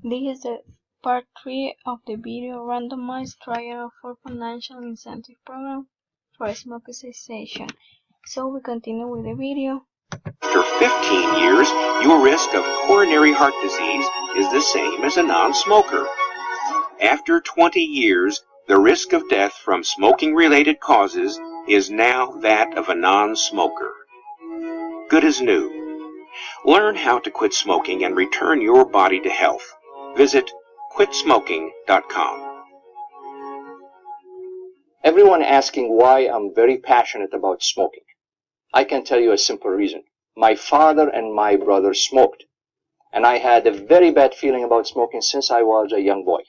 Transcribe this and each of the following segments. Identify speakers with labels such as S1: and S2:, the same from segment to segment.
S1: This is the part 3 of the video randomized trial for financial incentive program for smoke cessation. So we continue with the video.
S2: After 15 years, your risk of coronary heart disease is the same as a non-smoker. After 20 years, the risk of death from smoking-related causes is now that of a non-smoker. Good as new. Learn how to quit smoking and return your body to health. Visit quitsmoking.com.
S3: Everyone asking why I'm very passionate about smoking. I can tell you a simple reason. My father and my brother smoked, and I had a very bad feeling about smoking since I was a young boy.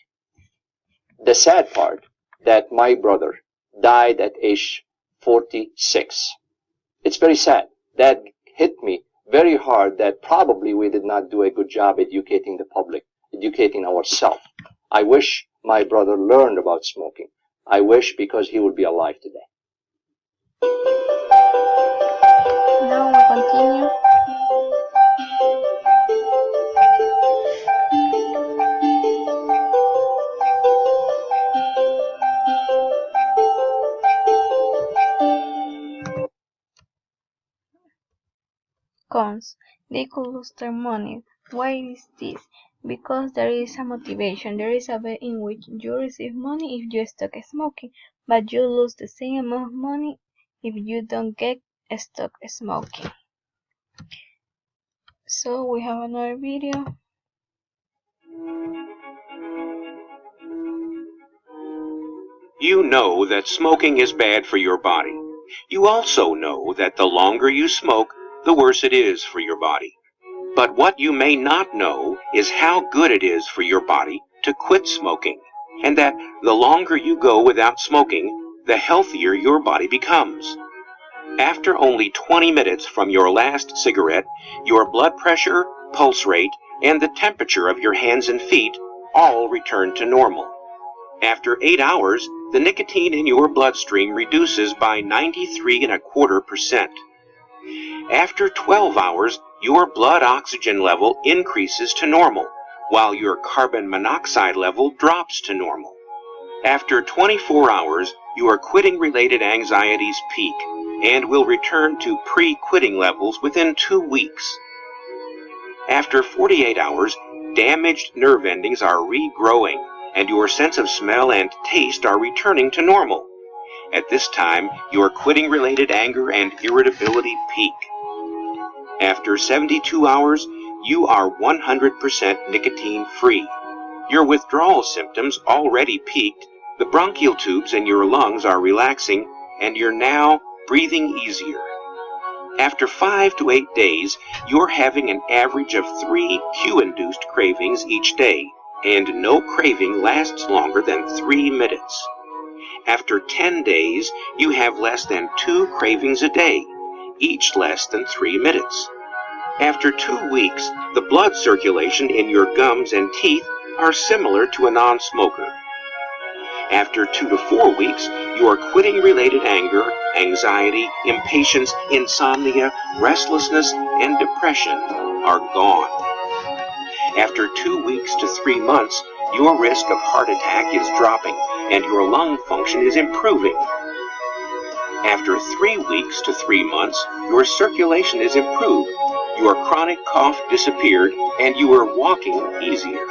S3: The sad part, that my brother died at age 46. It's very sad. That hit me very hard, that probably we did not do a good job educating the public, educating ourselves. I wish my brother learned about smoking. I wish, because he would be alive today.
S1: Now we continue. Cons. They could lose their money. Why is this? Because there is a motivation. There is a way in which you receive money if you stop smoking, but you lose the same amount of money if you don't get stop smoking. So we have another video.
S2: You know that smoking is bad for your body. You also know that the longer you smoke, the worse it is for your body. But what you may not know is how good it is for your body to quit smoking, and that the longer you go without smoking, the healthier your body becomes. After only 20 minutes from your last cigarette, your blood pressure, pulse rate, and the temperature of your hands and feet all return to normal. After 8 hours, the nicotine in your bloodstream reduces by 93.25%. After 12 hours, your blood oxygen level increases to normal, while your carbon monoxide level drops to normal. After 24 hours, your quitting-related anxieties peak and will return to pre-quitting levels within 2 weeks. After 48 hours, damaged nerve endings are regrowing, and your sense of smell and taste are returning to normal. At this time, your quitting-related anger and irritability peak. After 72 hours, you are 100% nicotine-free. Your withdrawal symptoms already peaked, the bronchial tubes in your lungs are relaxing, and you're now breathing easier. After 5 to 8 days, you're having an average of 3 cue-induced cravings each day, and no craving lasts longer than 3 minutes. After 10 days, you have less than 2 cravings a day, each less than 3 minutes. After 2 weeks, the blood circulation in your gums and teeth are similar to a non-smoker. After 2 to 4 weeks, your quitting-related anger, anxiety, impatience, insomnia, restlessness, and depression are gone. After 2 weeks to 3 months, your risk of heart attack is dropping and your lung function is improving. After 3 weeks to 3 months, your circulation is improved, your chronic cough disappeared, and you are walking easier.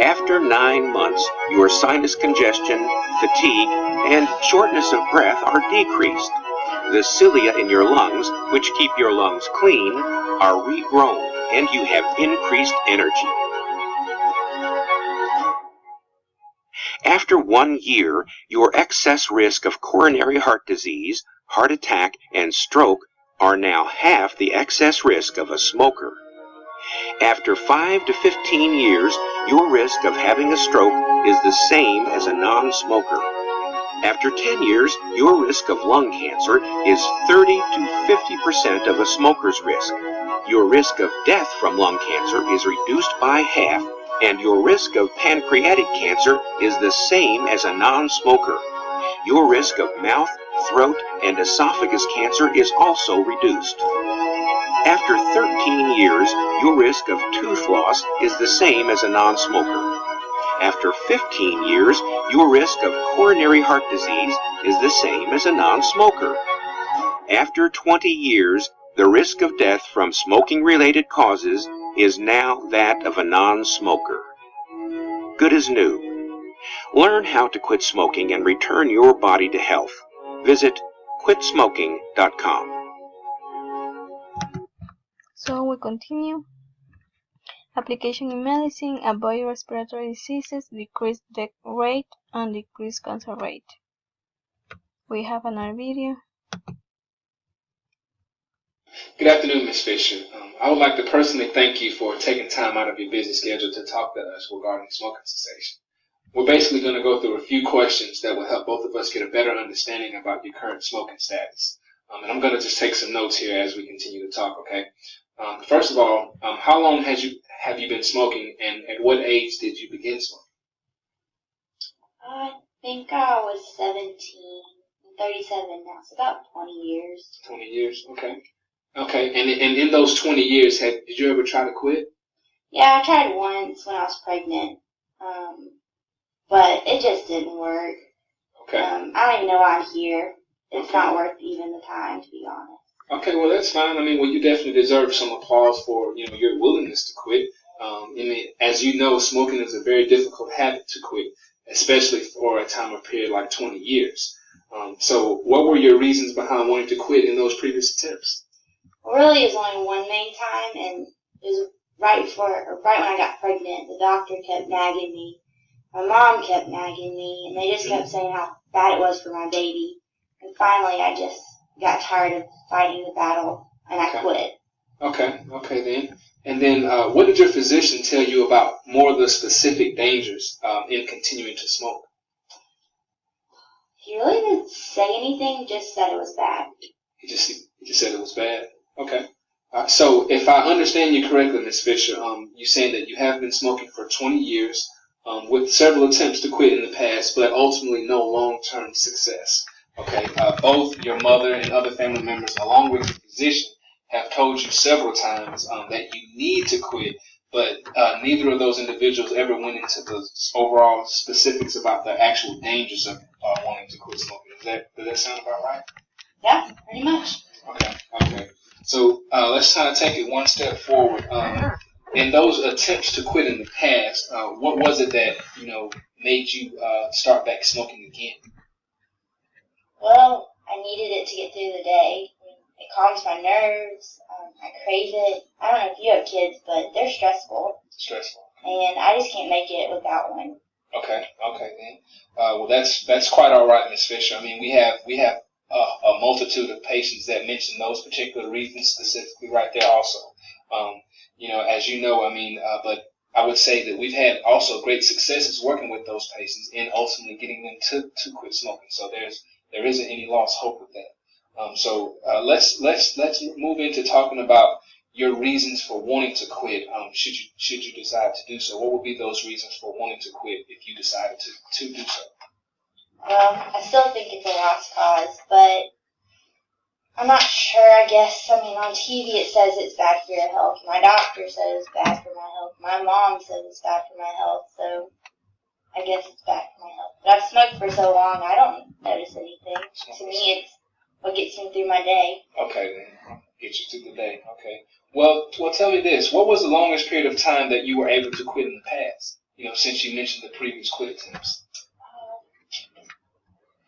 S2: After 9 months, your sinus congestion, fatigue, and shortness of breath are decreased. The cilia in your lungs, which keep your lungs clean, are regrown, and you have increased energy. After 1 year, your excess risk of coronary heart disease, heart attack, and stroke are now half the excess risk of a smoker. After 5 to 15 years, your risk of having a stroke is the same as a non-smoker. After 10 years, your risk of lung cancer is 30 to 50% of a smoker's risk. Your risk of death from lung cancer is reduced by half, and your risk of pancreatic cancer is the same as a non-smoker. Your risk of mouth, throat, and esophagus cancer is also reduced. After 13 years, your risk of tooth loss is the same as a non-smoker. After 15 years, your risk of coronary heart disease is the same as a non-smoker. After 20 years, the risk of death from smoking-related causes is now that of a non-smoker. Good as new. Learn how to quit smoking and return your body to health. Visit quitsmoking.com.
S1: So we continue. Application in medicine: avoid respiratory diseases, decrease death rate, and decrease cancer rate. We have another video.
S4: Good afternoon, Ms. Fisher. I would like to personally thank you for taking time out of your busy schedule to talk to us regarding smoking cessation. We're basically going to go through a few questions that will help both of us get a better understanding about your current smoking status. And I'm going to just take some notes here as we continue to talk, okay? First of all, how long have you been smoking, and at what age did you begin smoking?
S5: I think I was 17, I'm 37 now, so about 20 years.
S4: 20 years, okay. Okay, and in those 20 years, did you ever try to quit?
S5: Yeah, I tried once when I was pregnant, but it just didn't work.
S4: Okay.
S5: I don't even know why I'm here. It's not worth even the time, to be honest.
S4: Okay, well that's fine. I mean, well, you definitely deserve some applause for your willingness to quit. I mean, as you know, smoking is a very difficult habit to quit, especially for a time of period like 20 years. So, what were your reasons behind wanting to quit in those previous attempts?
S5: Really, it was only one main time, and it was right when I got pregnant. The doctor kept nagging me. My mom kept nagging me, and they just kept saying how bad it was for my baby. And finally, I just got tired of fighting the battle, and I quit.
S4: Okay then. And then, what did your physician tell you about more of the specific dangers in continuing to smoke?
S5: He really didn't say anything, just said it was bad.
S4: He just said it was bad. Okay. So if I understand you correctly, Ms. Fisher, you're saying that you have been smoking for 20 years with several attempts to quit in the past, but ultimately no long-term success. Okay. Both your mother and other family members, along with your physician, have told you several times that you need to quit, but neither of those individuals ever went into the overall specifics about the actual dangers of wanting to quit smoking. Does that sound about right?
S5: Yeah, pretty much.
S4: Okay. So let's kind of take it one step forward. In those attempts to quit in the past, what was it that made you start back smoking again?
S5: Well, I needed it to get through the day. It calms my nerves. I crave it. I don't know if you have kids, but they're stressful. And I just can't make it without one. Okay
S4: then. Well, that's quite all right, Ms. Fisher. I mean, we have a multitude of patients that mention those particular reasons specifically right there also. As you know, but I would say that we've had also great successes working with those patients and ultimately getting them to quit smoking. So there isn't any lost hope with that. So let's move into talking about your reasons for wanting to quit. Should you decide to do so, what would be those reasons for wanting to quit if you decided to do so?
S5: Well, I still think it's a lost cause, but I'm not sure, I guess. I mean, on TV it says it's bad for your health. My doctor says it's bad for my health. My mom says it's bad for my health, so I guess it's bad for my health. But I've smoked for so long, I don't notice anything. To me, it's what gets me through my day.
S4: Okay, then. Get you through the day. Okay. Well, tell me this. What was the longest period of time that you were able to quit in the past? Since you mentioned the previous quit attempts.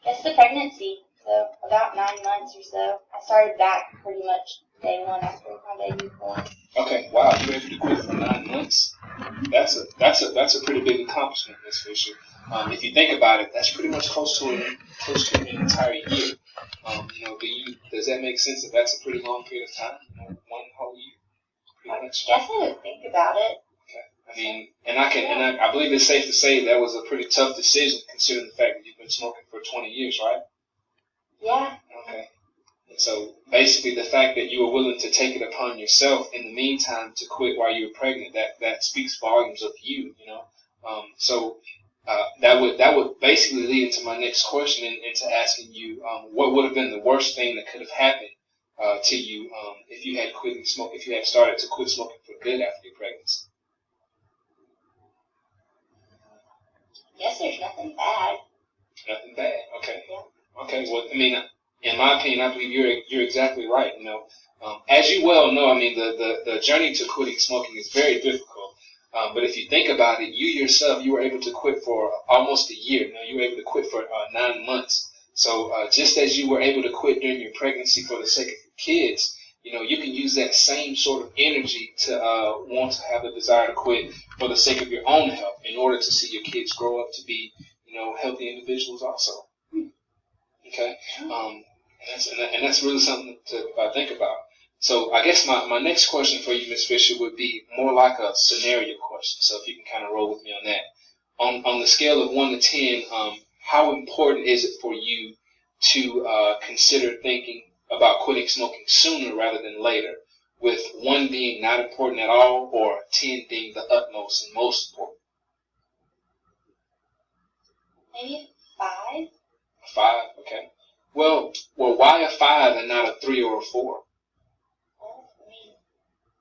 S5: It's the pregnancy, so about 9 months or so. I started back pretty much day one after my baby was born.
S4: Okay, wow, you were able to quit for 9 months. That's a pretty big accomplishment, Ms. Fisher. If you think about it, that's pretty much close to an entire year. Does that make sense? That that's a pretty long period of time, 1 whole year.
S5: I guess I didn't think about it.
S4: Okay. I believe it's safe to say that was a pretty tough decision considering the fact that you've been smoking for 20 years, right?
S5: Yeah.
S4: Okay. And so basically the fact that you were willing to take it upon yourself in the meantime to quit while you were pregnant, that speaks volumes of you, that would basically lead into my next question, into asking you what would have been the worst thing that could have happened to you if you had if you had started to quit smoking for good after your pregnancy?
S5: Yes, there's nothing bad.
S4: Nothing bad. Okay.
S5: Yeah.
S4: Okay. Well, I mean, in my opinion, I believe you're exactly right. You know, as you well know, I mean, the journey to quitting smoking is very difficult. But if you think about it, you yourself, you were able to quit for almost a year. You know, you were able to quit for 9 months. So just as you were able to quit during your pregnancy for the sake of your kids, you know, you can use that same sort of energy to want to have the desire to quit for the sake of your own health in order to see your kids grow up to be, you know, healthy individuals also. Okay? And that's really something to think about. So I guess my next question for you, Ms. Fisher, would be more like a scenario question. So if you can kind of roll with me on that. On the scale of 1 to 10, how important is it for you to consider thinking about quitting smoking sooner rather than later, with 1 being not important at all or 10 being the utmost and most important?
S5: Maybe 5.
S4: 5, okay. Well, why a 5 and not a 3 or a 4?
S5: Well, I mean,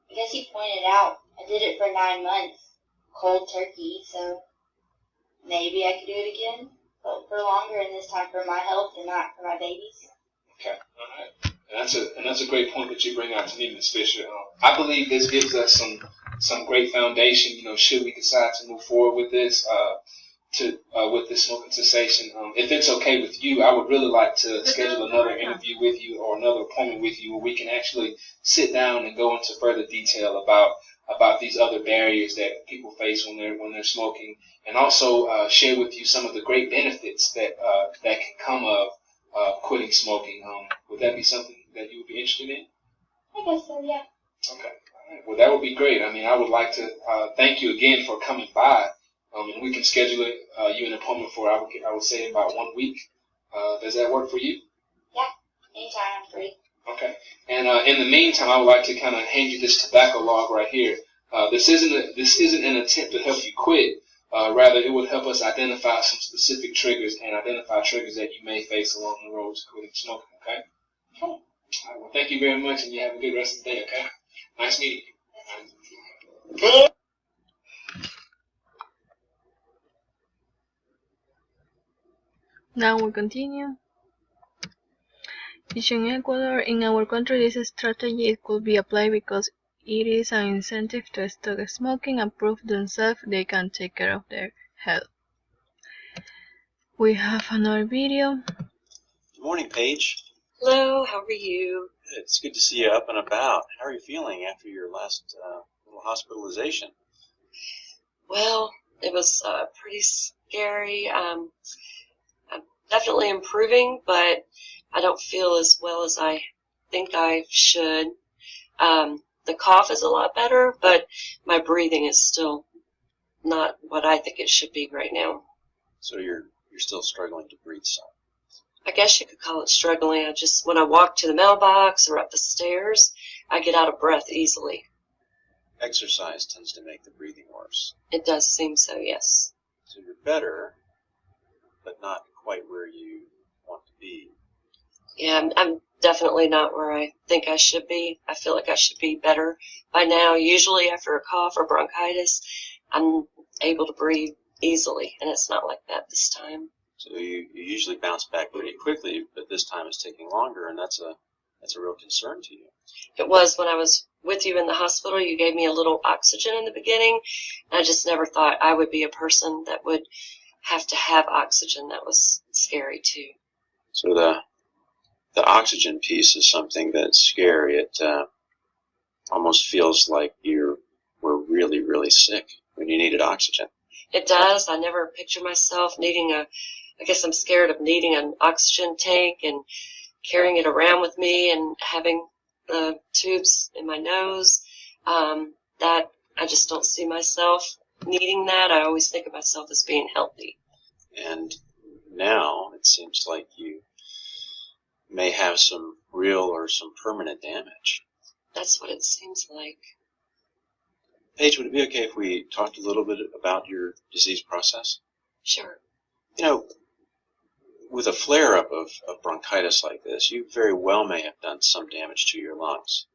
S5: I guess you pointed out I did it for 9 months, cold turkey, so maybe I could do it again, but for longer, and this time for my health and not for my babies.
S4: Okay, all right. And that's a great point that you bring out to me, Ms. Fisher. I believe this gives us some great foundation. You know, should we decide to move forward with this, with this smoking cessation, if it's okay with you, I would really like to schedule another interview with you or another appointment with you where we can actually sit down and go into further detail about these other barriers that people face when they're smoking, and also share with you some of the great benefits that can come of quitting smoking. Would that be something that you would be interested in?
S5: I guess so, yeah.
S4: Okay. All right. Well, that would be great. I mean, I would like to thank you again for coming by, and we can schedule you an appointment for, I would say, in about 1 week. Does that work for you?
S5: Yeah, anytime I'm free.
S4: Okay. And in the meantime, I would like to kind of hand you this tobacco log right here. This isn't an attempt to help you quit. Rather, it would help us identify some specific triggers and identify triggers that you may face along the road to quitting smoking. Okay.
S5: Okay.
S4: All right, well, thank you very much, and you have a good rest of the day. Okay. Nice meeting you.
S1: Now we continue. In Ecuador, in our country, this strategy could be applied because it is an incentive to stop smoking and prove themselves they can take care of their health. We have another video.
S6: Good morning, Paige.
S7: Hello, how are you?
S6: Good. It's good to see you up and about. How are you feeling after your last little hospitalization?
S7: Well, it was pretty scary. I'm definitely improving, but I don't feel as well as I think I should. The cough is a lot better, but my breathing is still not what I think it should be right now.
S6: So you're still struggling to breathe some.
S7: I guess you could call it struggling. When I walk to the mailbox or up the stairs, I get out of breath easily.
S6: Exercise tends to make the breathing worse.
S7: It does seem so, yes.
S6: So you're better, but not quite where you want to be.
S7: Yeah, I'm definitely not where I think I should be. I feel like I should be better by now. Usually after a cough or bronchitis, I'm able to breathe easily, and it's not like that this time.
S6: So you usually bounce back pretty quickly, but this time it's taking longer, and that's a real concern to you.
S7: It was when I was with you in the hospital. You gave me a little oxygen in the beginning, and I just never thought I would be a person that would have to have oxygen. That was scary too.
S6: So the oxygen piece is something that's scary. It almost feels like you were really, really sick when you needed oxygen.
S7: It does. I never picture myself needing I guess I'm scared of needing an oxygen tank and carrying it around with me and having the tubes in my nose. That I just don't see myself needing that. I always think of myself as being healthy.
S6: And now it seems like you may have some real or some permanent damage.
S7: That's what it seems like.
S6: Paige, would it be okay if we talked a little bit about your disease process?
S7: Sure.
S6: You know, with a flare-up of bronchitis like this, you very well may have done some damage to your lungs.